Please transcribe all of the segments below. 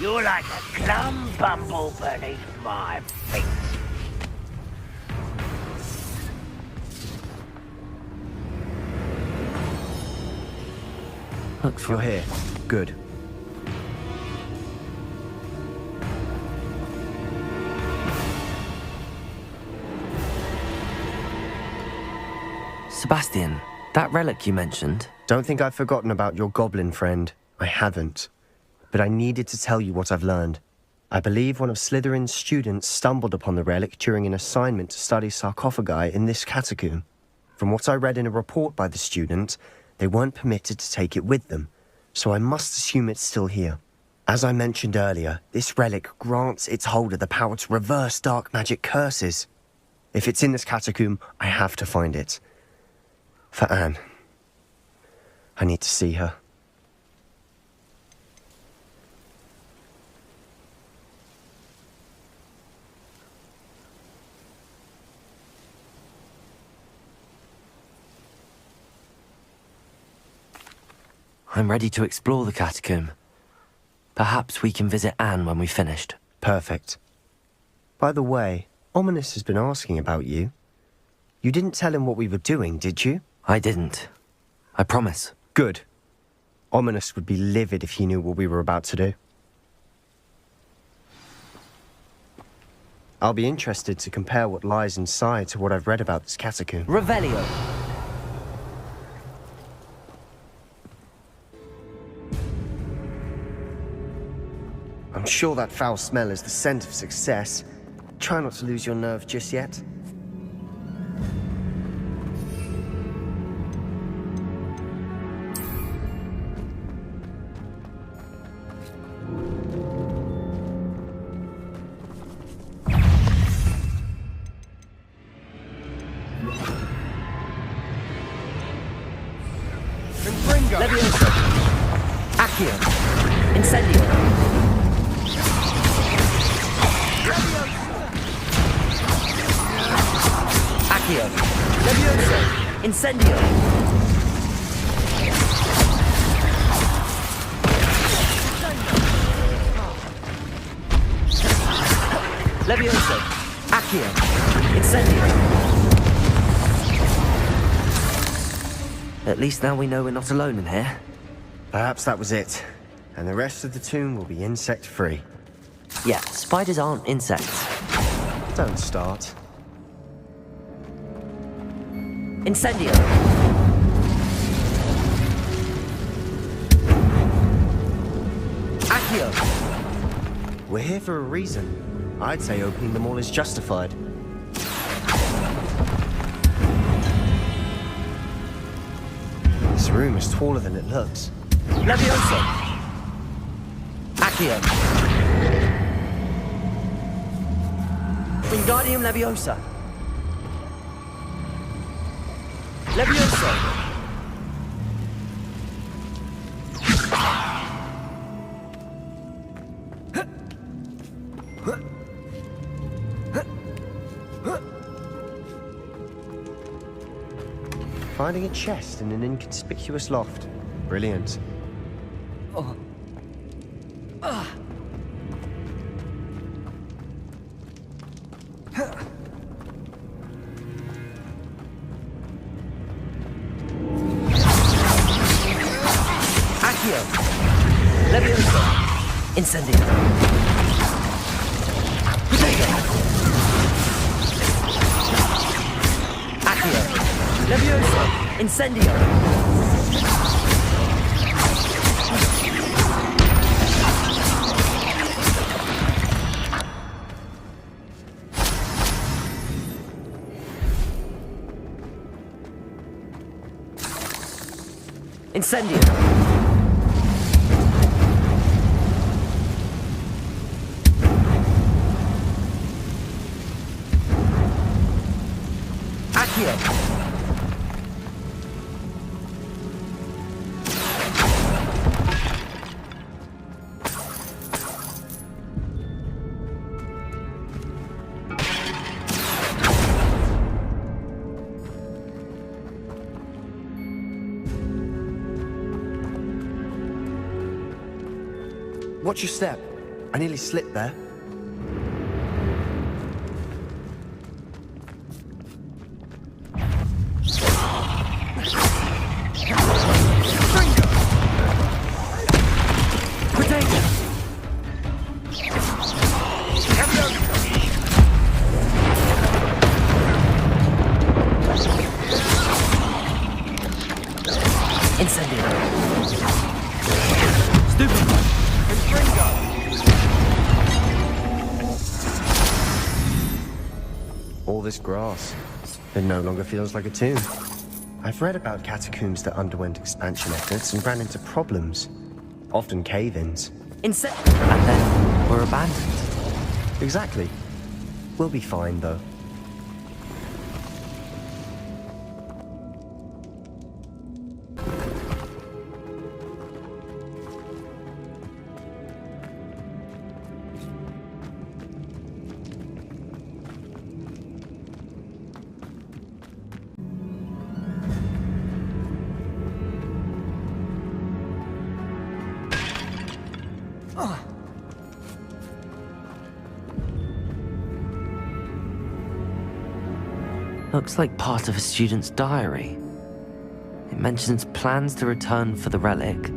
You're like a plum bumble beneath my feet. Looks You're here. Good. Sebastian, that relic you mentioned. Don't think I've forgotten about your goblin friend. I haven't. But I needed to tell you what I've learned. I believe one of Slytherin's students stumbled upon the relic during an assignment to study sarcophagi in this catacomb. From what I read in a report by the student, they weren't permitted to take it with them, so I must assume it's still here. As I mentioned earlier, this relic grants its holder the power to reverse dark magic curses. If it's in this catacomb, I have to find it. For Anne. I need to see her. I'm ready to explore the catacomb. Perhaps we can visit Anne when we've finished. Perfect. By the way, Ominous has been asking about you. You didn't tell him what we were doing, did you? I didn't. I promise. Good. Ominous would be livid if he knew what we were about to do. I'll be interested to compare what lies inside to what I've read about this catacomb. Revelio. I'm sure that foul smell is the scent of success. Try not to lose your nerve just yet. Levioso. Accio. Incendio. Accio. Levioso. Incendio. Levioso. Accio. Incendio. At least now we know we're not alone in here. Perhaps that was it. And the rest of the tomb will be insect-free. Yeah, spiders aren't insects. Don't start. Incendio! Accio! We're here for a reason. I'd say opening them all is justified. This room is taller than it looks. Levioso! Accio! Wingardium Leviosa! Levioso! Finding a chest in an inconspicuous loft. Brilliant. Oh. Accio! Levioso! Incendio! Accio! Levioso! Incendio! Incendio! Accio! Watch your step. I nearly slipped there. All this grass. It no longer feels like a tomb. I've read about catacombs that underwent expansion efforts and ran into problems. Often cave-ins. And then were abandoned. Exactly. We'll be fine, though. Looks like part of a student's diary. It mentions plans to return for the relic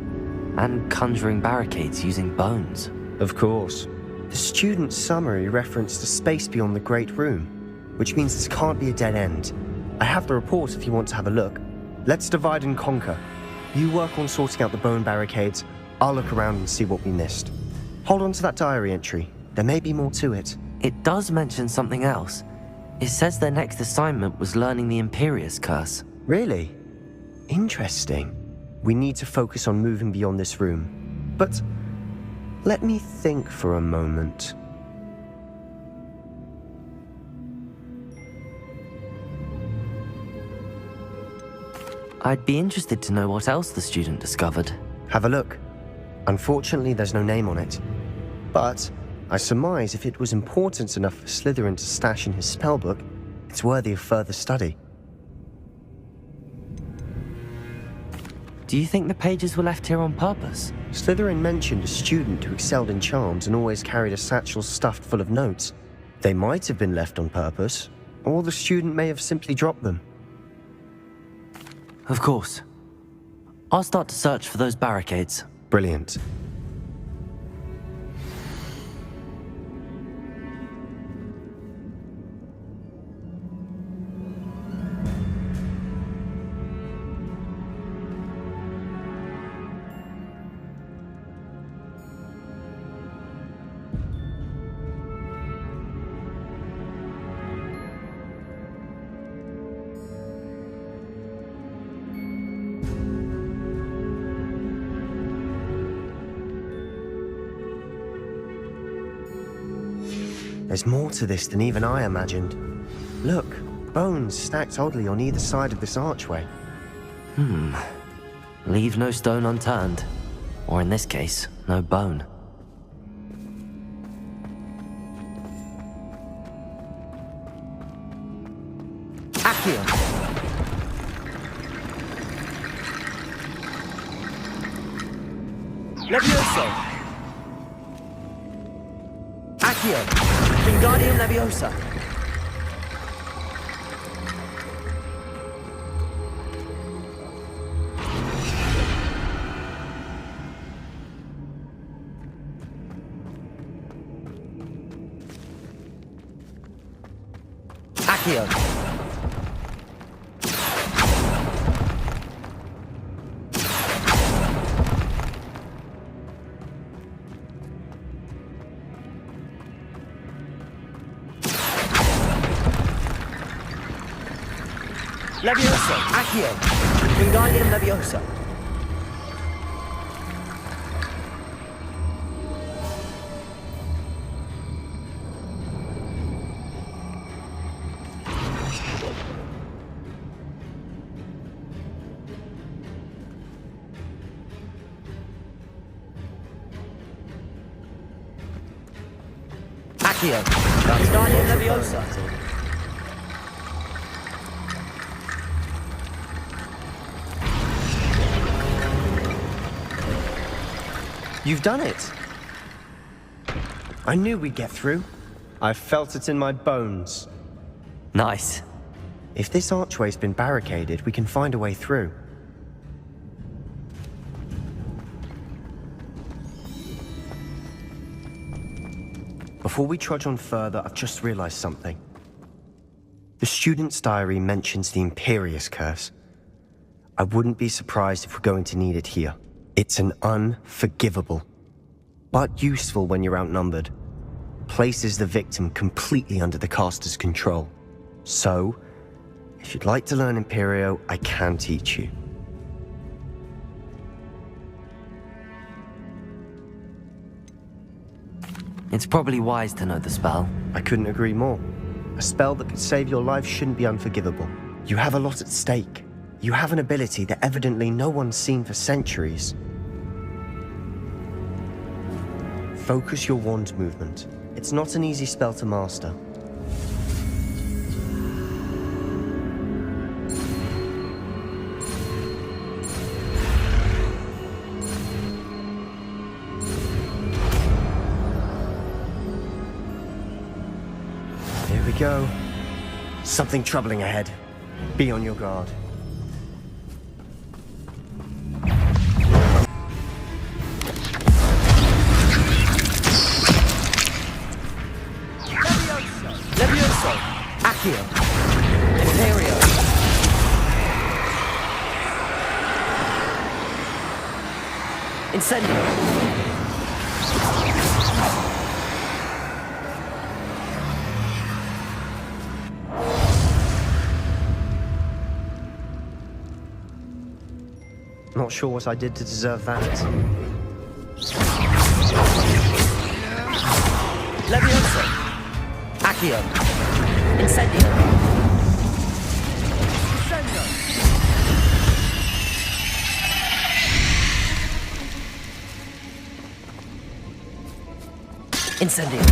and conjuring barricades using bones. Of course. The student's summary referenced a space beyond the Great Room, which means this can't be a dead end. I have the report if you want to have a look. Let's divide and conquer. You work on sorting out the bone barricades. I'll look around and see what we missed. Hold on to that diary entry. There may be more to it. It does mention something else. It says their next assignment was learning the Imperius Curse. Really? Interesting. We need to focus on moving beyond this room. But let me think for a moment. I'd be interested to know what else the student discovered. Have a look. Unfortunately, there's no name on it. But I surmise if it was important enough for Slytherin to stash in his spellbook, it's worthy of further study. Do you think the pages were left here on purpose? Slytherin mentioned a student who excelled in charms and always carried a satchel stuffed full of notes. They might have been left on purpose, or the student may have simply dropped them. Of course. I'll start to search for those barricades. Brilliant. There's more to this than even I imagined. Look, bones stacked oddly on either side of this archway. Leave no stone unturned. Or in this case, no bone. Accio! Levioso! Accio! Wingardium Leviosa! Accio! Leviosa! Accio! Wingardium Leviosa! Accio! Wingardium Leviosa! You've done it! I knew we'd get through. I felt it in my bones. Nice. If this archway's been barricaded, we can find a way through. Before we trudge on further, I've just realized something. The student's diary mentions the Imperius Curse. I wouldn't be surprised if we're going to need it here. It's an unforgivable, but useful when you're outnumbered. Places the victim completely under the caster's control. So, if you'd like to learn Imperio, I can teach you. It's probably wise to know the spell. I couldn't agree more. A spell that could save your life shouldn't be unforgivable. You have a lot at stake. You have an ability that evidently no one's seen for centuries. Focus your wand movement. It's not an easy spell to master. Here we go. Something troubling ahead. Be on your guard. Levioso! Accio! Imperio! Incendio! Not sure what I did to deserve that. Levioso! Accio! Incendio! Incendio!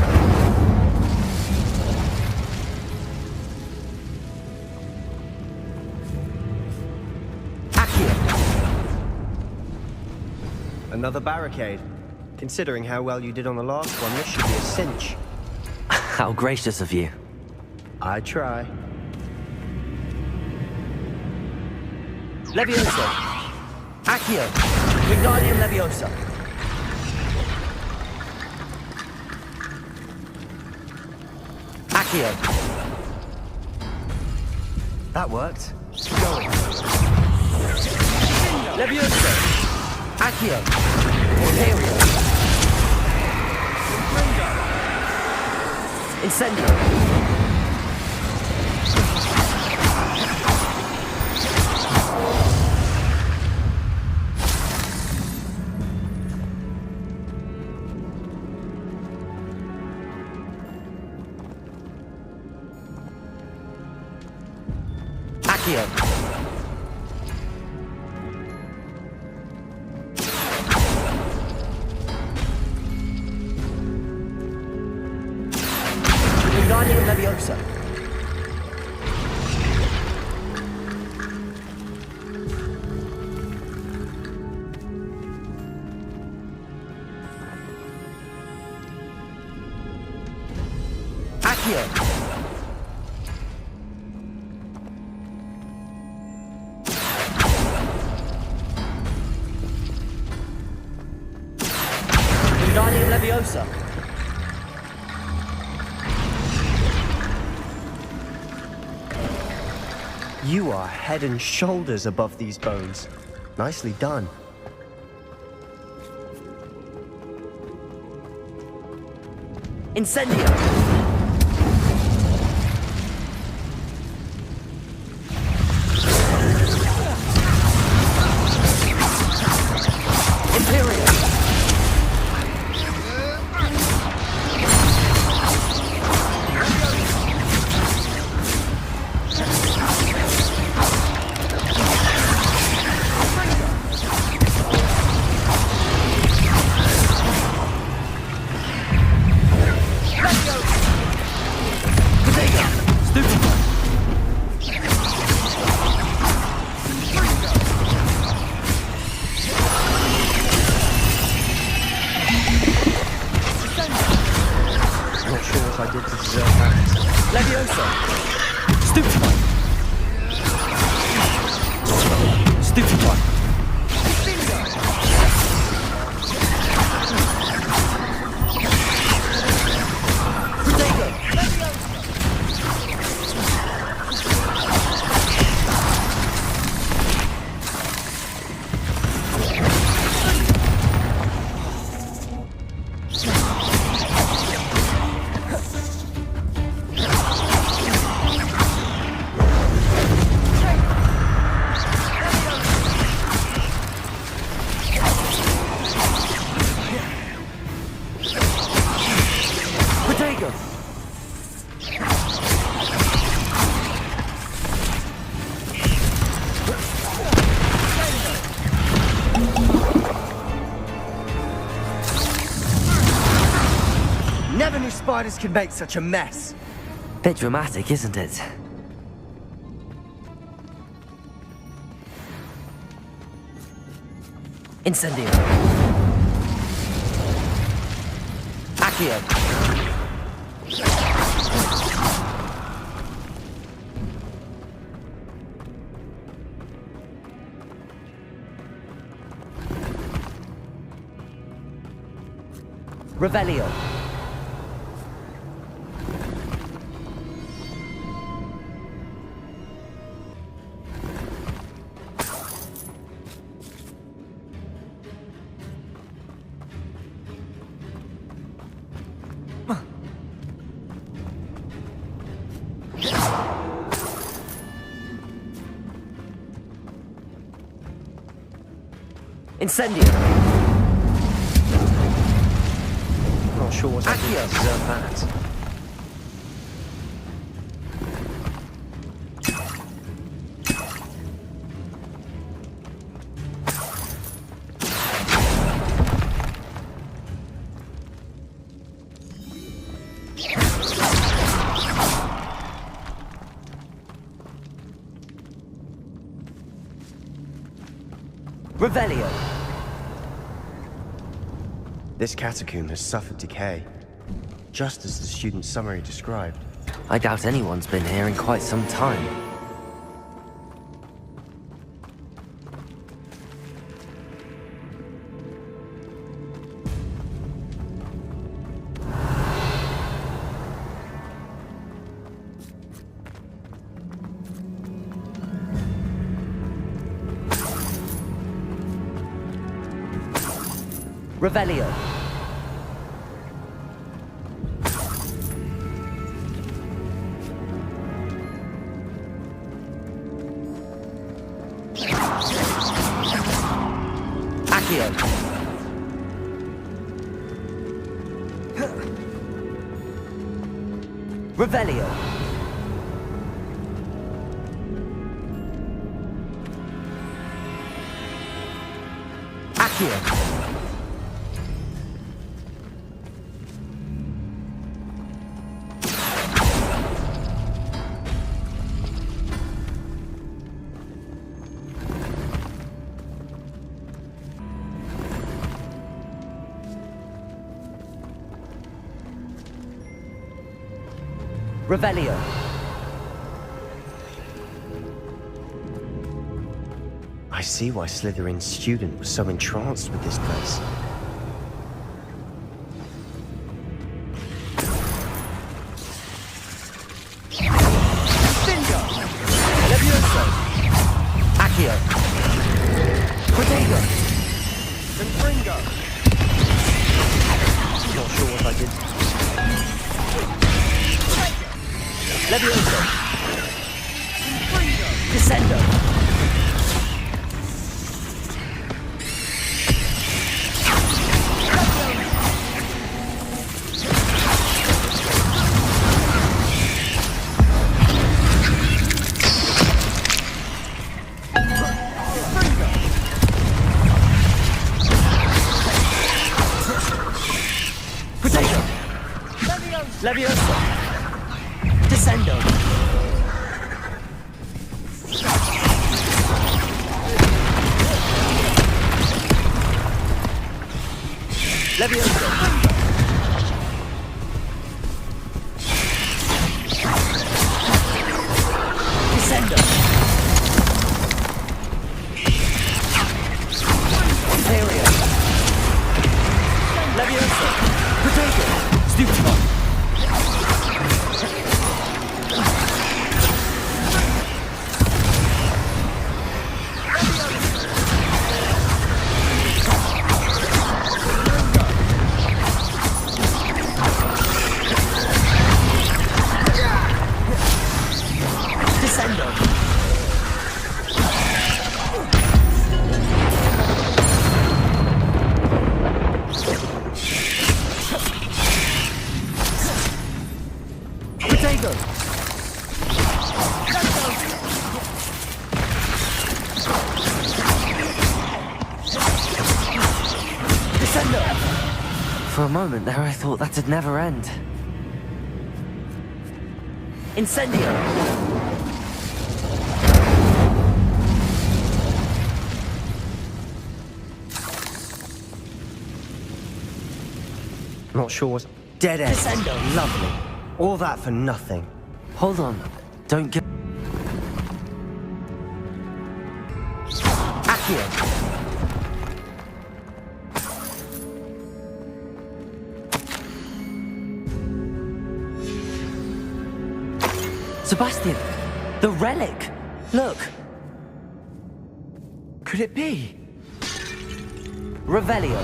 Another barricade. Considering how well you did on the last one, this should be a cinch. How gracious of you. I try. Levioso! Accio! Wingardium Leviosa! Accio! That worked. Keep going. Levioso! Accio! Imperio! Incendio! Accio! Wingardium Leviosa! Accio! Wingardium Leviosa! You are head and shoulders above these bones. Nicely done. Incendio! Imperio! sure what I did to deserve that. Leviosa! Stupefy! Stupefy! Never knew spiders could make such a mess. Bit dramatic, isn't it? Incendio. Accio. Revelio. Incendio. Not sure what I did to deserve that. Revelio. This catacomb has suffered decay, just as the student's summary described. I doubt anyone's been here in quite some time. Revelio. Accio. Revelio. Accio. Revelio. I see why Slytherin's student was so entranced with this place. Bingo! Levioso! Accio! Protego! Confringo! Not sure what I did. Levioso! Descendo! Levioso! Descendo! Levioso! Leviosa! Potato! Stupefy! For a moment there, I thought that'd never end. Incendio! Not sure what's... Dead end. Descendo! Lovely. All that for nothing. Hold on. Don't get... Accio! Sabastian! The relic! Look! Could it be? Revelio.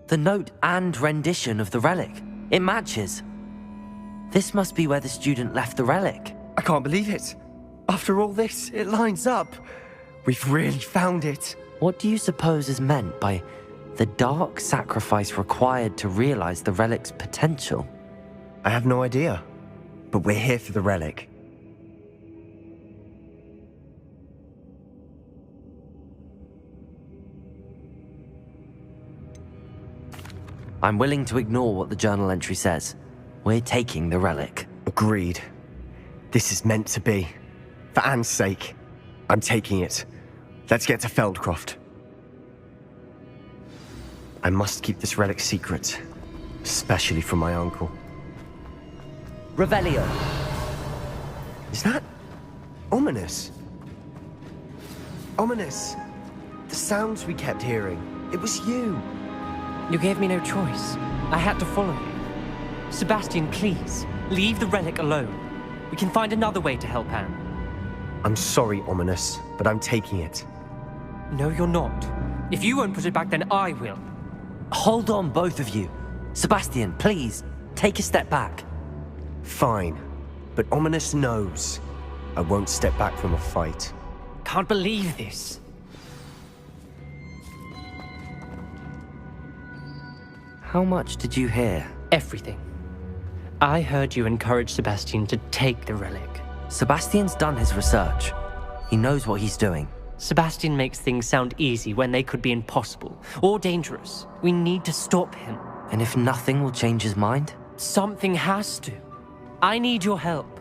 The note and rendition of the relic. It matches. This must be where the student left the relic. I can't believe it. After all this, it lines up. We've really found it. What do you suppose is meant by the dark sacrifice required to realize the relic's potential? I have no idea. But we're here for the relic. I'm willing to ignore what the journal entry says. We're taking the relic. Agreed. This is meant to be. For Anne's sake, I'm taking it. Let's get to Fieldcroft. I must keep this relic secret, especially from my uncle. Revelio. Is that ominous? Ominous. The sounds we kept hearing. It was you. You gave me no choice. I had to follow you. Sebastian, please, leave the relic alone. We can find another way to help Anne. I'm sorry, Ominous, but I'm taking it. No, you're not. If you won't put it back, then I will. Hold on, both of you. Sebastian, please, take a step back. Fine, but Ominous knows I won't step back from a fight. Can't believe this. How much did you hear? Everything. I heard you encourage Sebastian to take the relic. Sebastian's done his research. He knows what he's doing. Sebastian makes things sound easy when they could be impossible or dangerous. We need to stop him. And if nothing will change his mind? Something has to. I need your help.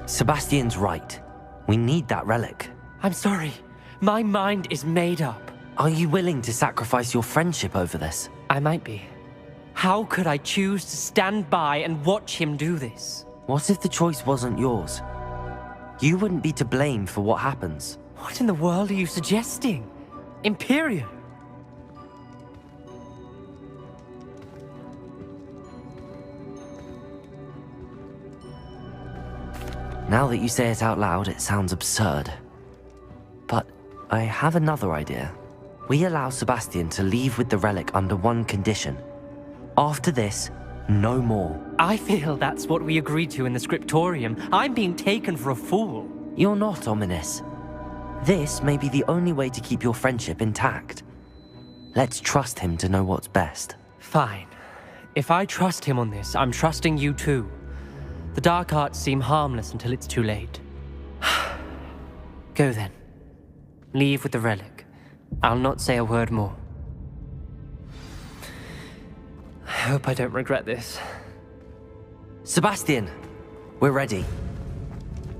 Sebastian's right. We need that relic. I'm sorry. My mind is made up. Are you willing to sacrifice your friendship over this? I might be. How could I choose to stand by and watch him do this? What if the choice wasn't yours? You wouldn't be to blame for what happens. What in the world are you suggesting? Imperium? Now that you say it out loud, it sounds absurd. But I have another idea. We allow Sabastian to leave with the relic under one condition. After this, no more. I feel that's what we agreed to in the scriptorium. I'm being taken for a fool. You're not, Ominous. This may be the only way to keep your friendship intact. Let's trust him to know what's best. Fine. If I trust him on this, I'm trusting you too. The dark arts seem harmless until it's too late. Go then. Leave with the relic. I'll not say a word more. I hope I don't regret this. Sebastian! We're ready.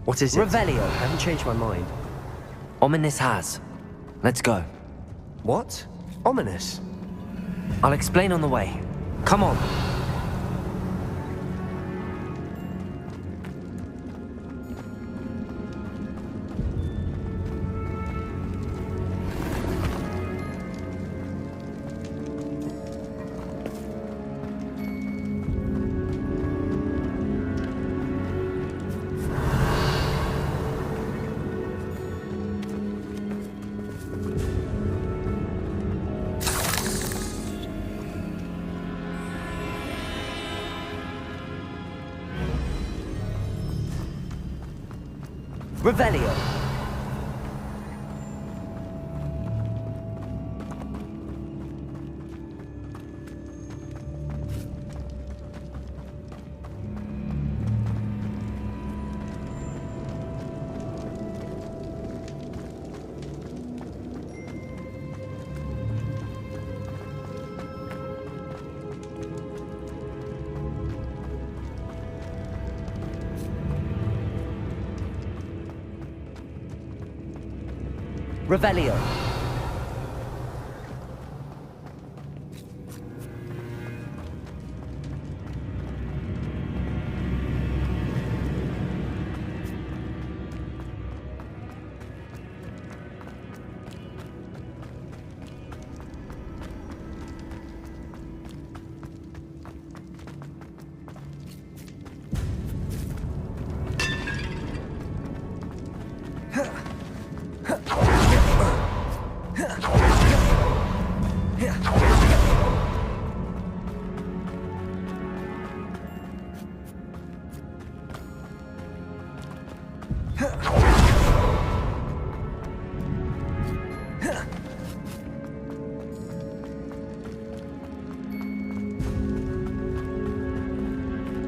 What is it? Revelio. I haven't changed my mind. Ominous has. Let's go. What? Ominous? I'll explain on the way. Come on. Revelio. Revelio.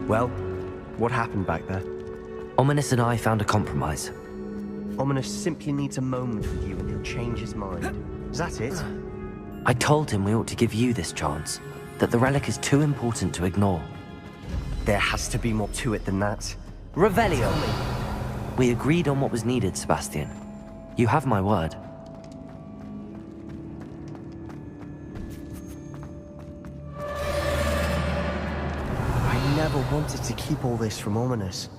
Well, what happened back there? Ominous and I found a compromise. Ominous simply needs a moment with you and he'll change his mind. Is that it? I told him we ought to give you this chance, that the relic is too important to ignore. There has to be more to it than that. Revelio! We agreed on what was needed, Sabastian. You have my word. I never wanted to keep all this from Ominous.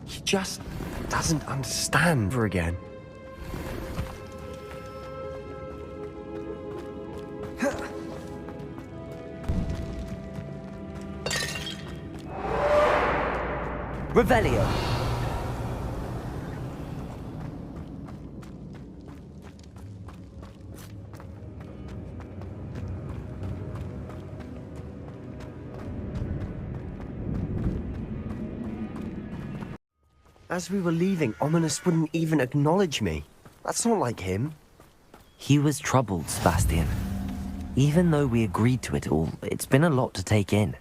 He just doesn't understand ever again. Revelio! As we were leaving, Ominous wouldn't even acknowledge me. That's not like him. He was troubled, Sebastian. Even though we agreed to it all, it's been a lot to take in.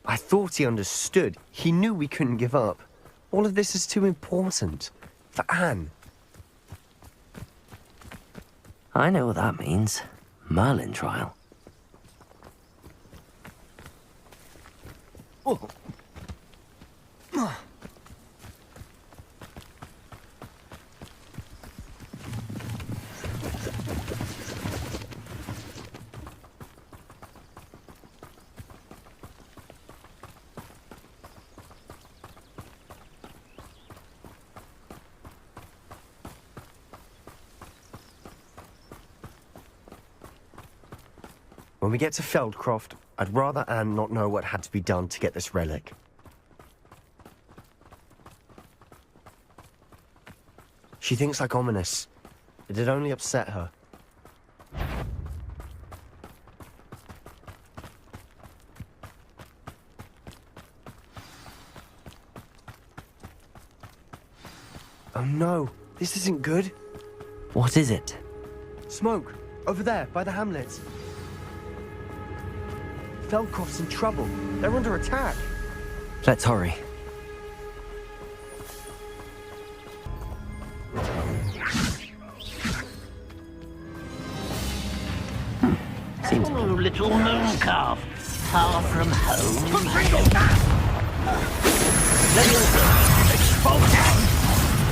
I thought he understood. He knew we couldn't give up. All of this is too important. For Anne. I know what that means. Merlin trial. Oh. When we get to Fieldcroft, I'd rather Anne not know what had to be done to get this relic. She thinks like Ominous. It'd only upset her. Oh no, this isn't good. What is it? Smoke, over there, by the hamlet. Fieldcroft's in trouble. They're under attack. Let's hurry. Seems Oh, little moon calf, far from home.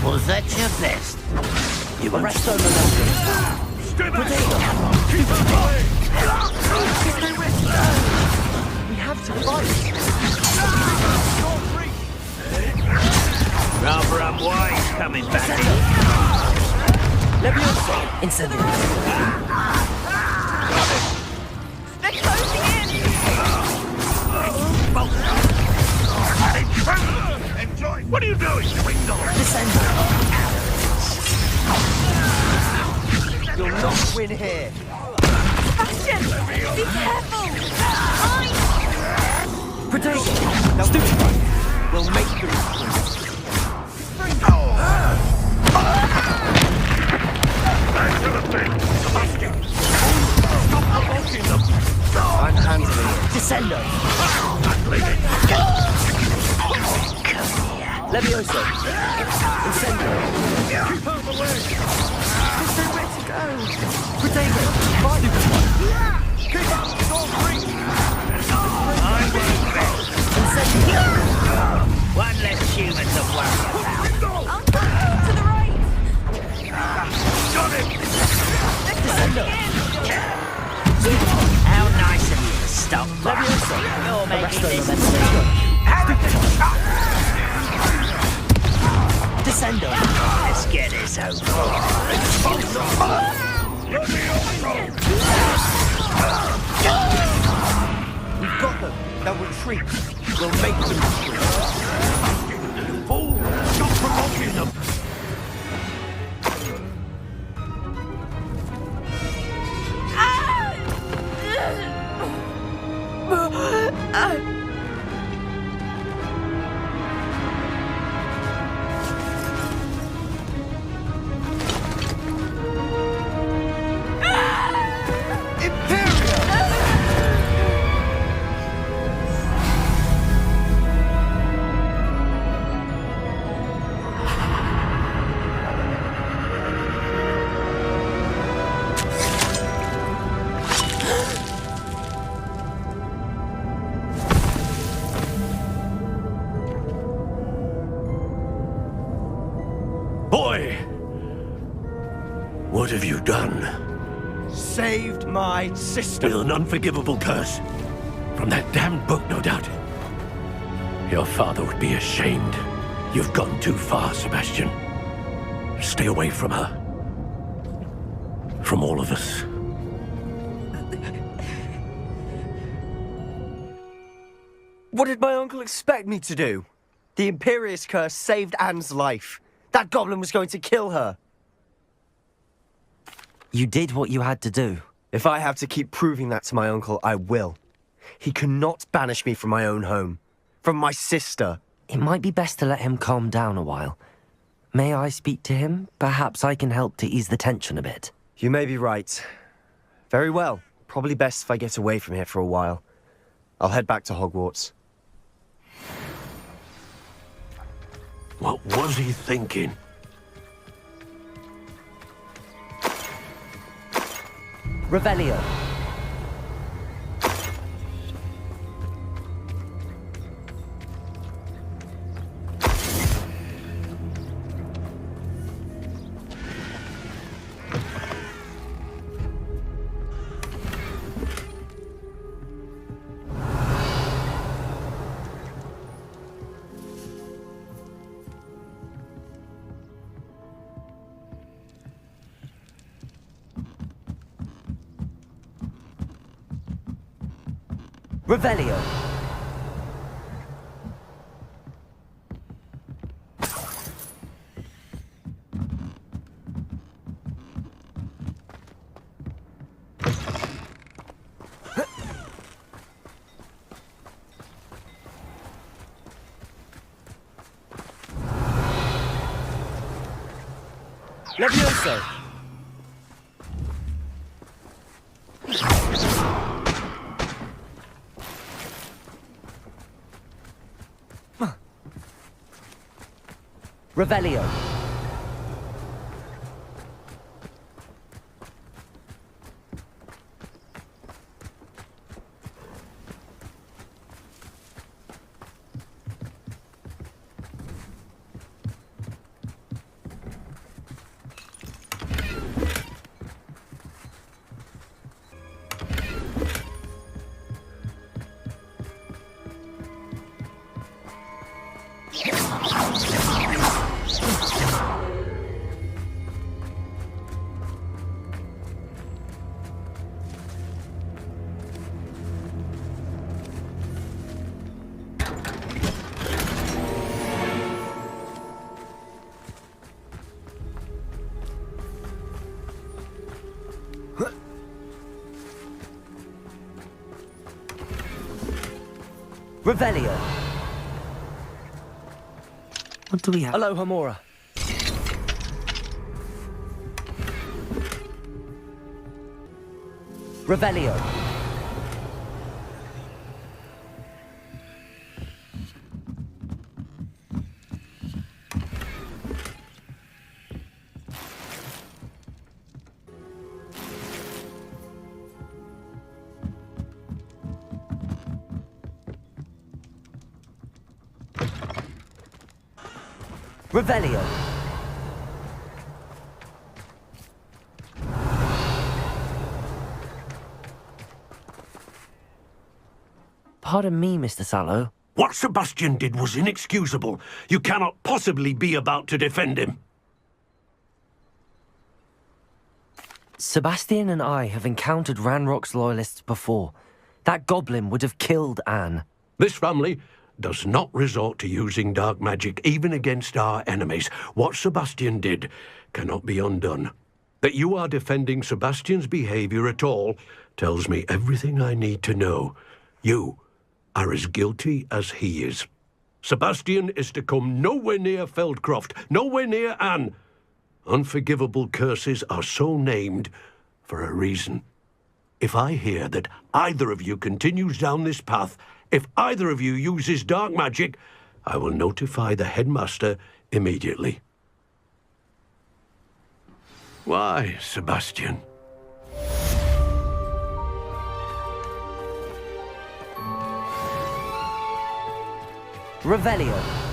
Was that your best? You were Resto momentum. We have to fight. Rather unwise coming back in. Leviosa. Incendiary. They're closing in! Enjoy. What are you doing? Descender. You'll not win here. Sebastian! Be careful! Protect. Now stupefy. We'll make the Sebastian! Stop provoking them! I'm handling it. Descender. Leviosa. Incendio. Keep out of the way! There's nowhere to go. Protego. Fight. Keep up! Don't reach! I will best. Incendio. One less human to worry about. To the right! Got him! Descender. How nice of you to stop by. Leviosa. You're making this a Descender. Let's get this over. We've got them. They'll retreat. We'll make them retreat. Fool! Stop provoking them! Boy! What have you done? Saved my sister. With an unforgivable curse. From that damned book, no doubt. Your father would be ashamed. You've gone too far, Sebastian. Stay away from her. From all of us. What did my uncle expect me to do? The Imperious Curse saved Anne's life. That goblin was going to kill her. You did what you had to do. If I have to keep proving that to my uncle, I will. He cannot banish me from my own home. From my sister. It might be best to let him calm down a while. May I speak to him? Perhaps I can help to ease the tension a bit. You may be right. Very well. Probably best if I get away from here for a while. I'll head back to Hogwarts. What was he thinking? Revelio. Revelio. Levioso. Revelio. Revelio. What do we have? Aloha Mora. Revelio. Revelio. Pardon me, Mr. Sallow. What Sabastian did was inexcusable. You cannot possibly be about to defend him. Sabastian and I have encountered Ranrock's loyalists before. That goblin would have killed Anne. This family does not resort to using dark magic even against our enemies. What Sabastian did cannot be undone. That you are defending Sabastian's behavior at all tells me everything I need to know. You are as guilty as he is. Sabastian is to come nowhere near Fieldcroft, nowhere near Anne. Unforgivable curses are so named for a reason. If I hear that either of you continues down this path, if either of you uses dark magic, I will notify the headmaster immediately. Why, Sabastian? Revelio.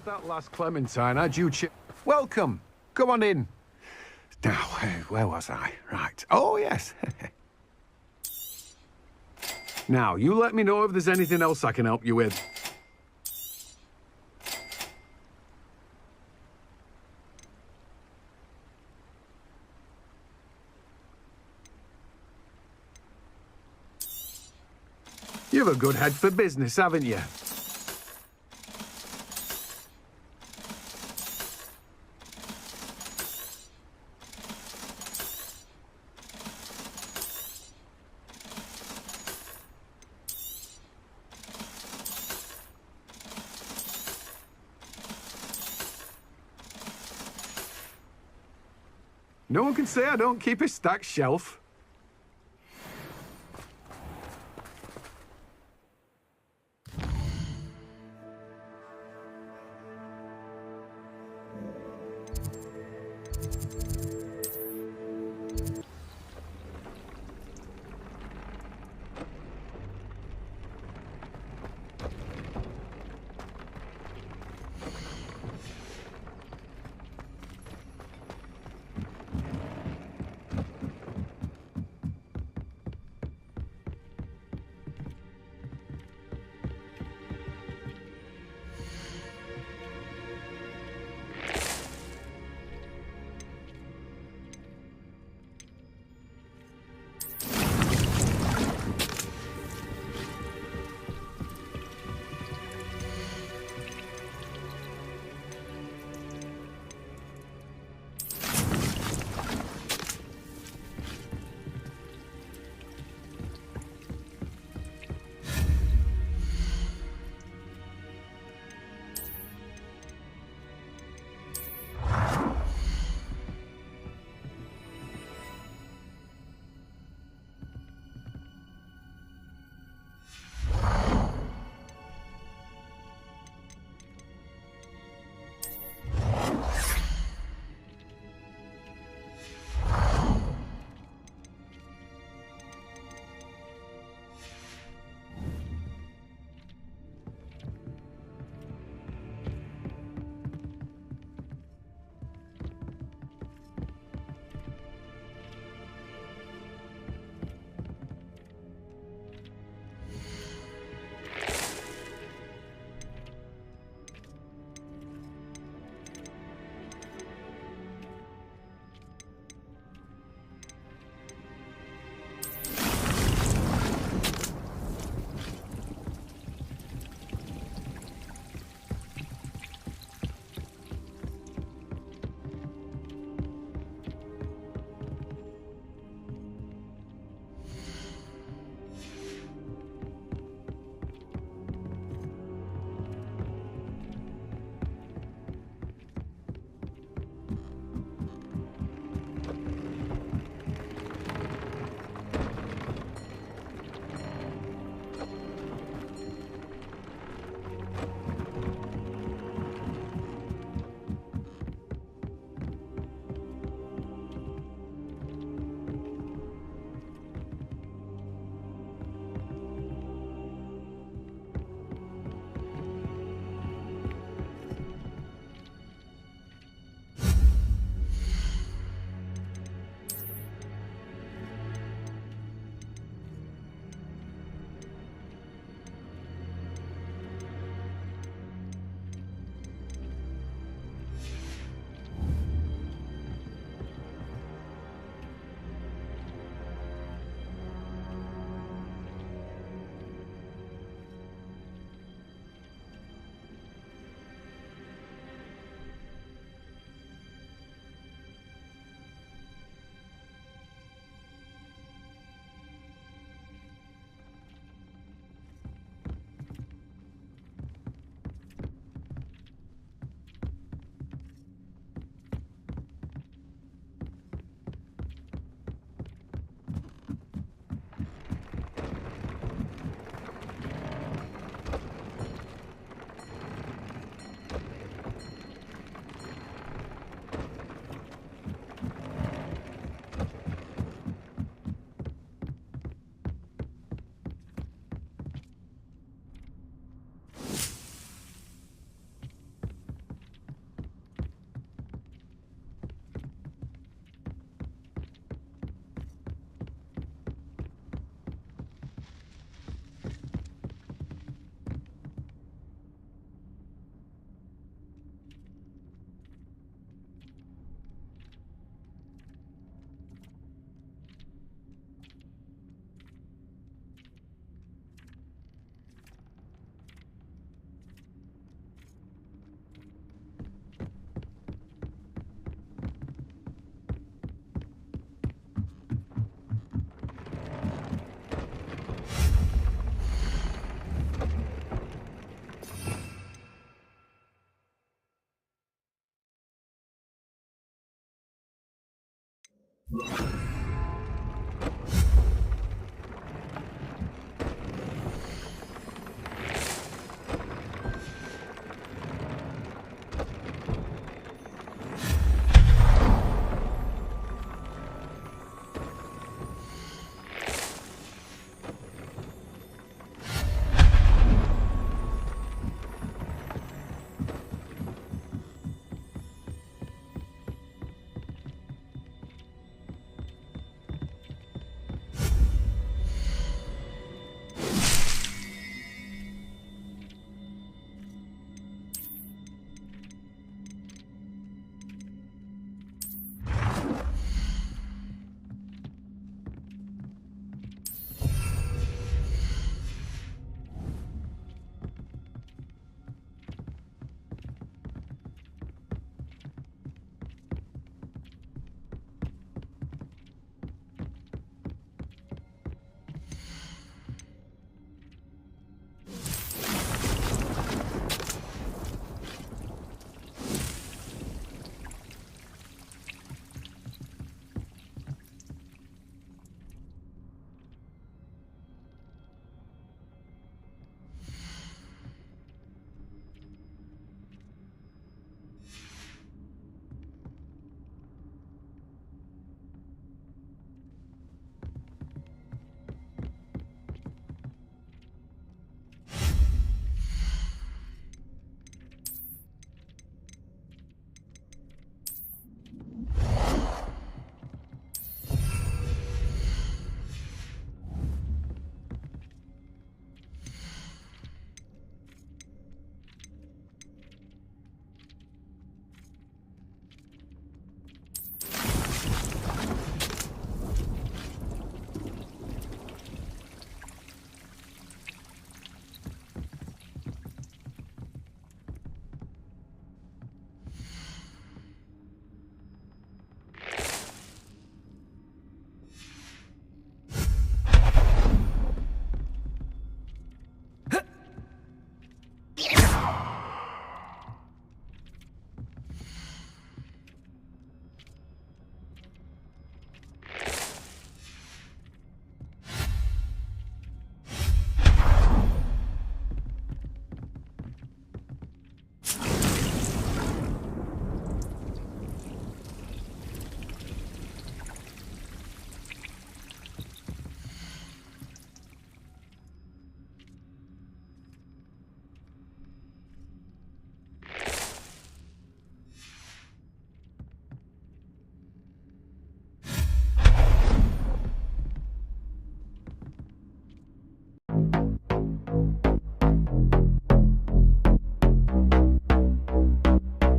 that last Clementine, had you Welcome. Come on in. Now, where was I? Right. Oh, yes. Now, you let me know if there's anything else I can help you with. You've a good head for business, haven't you? No one can say I don't keep a stacked shelf. you.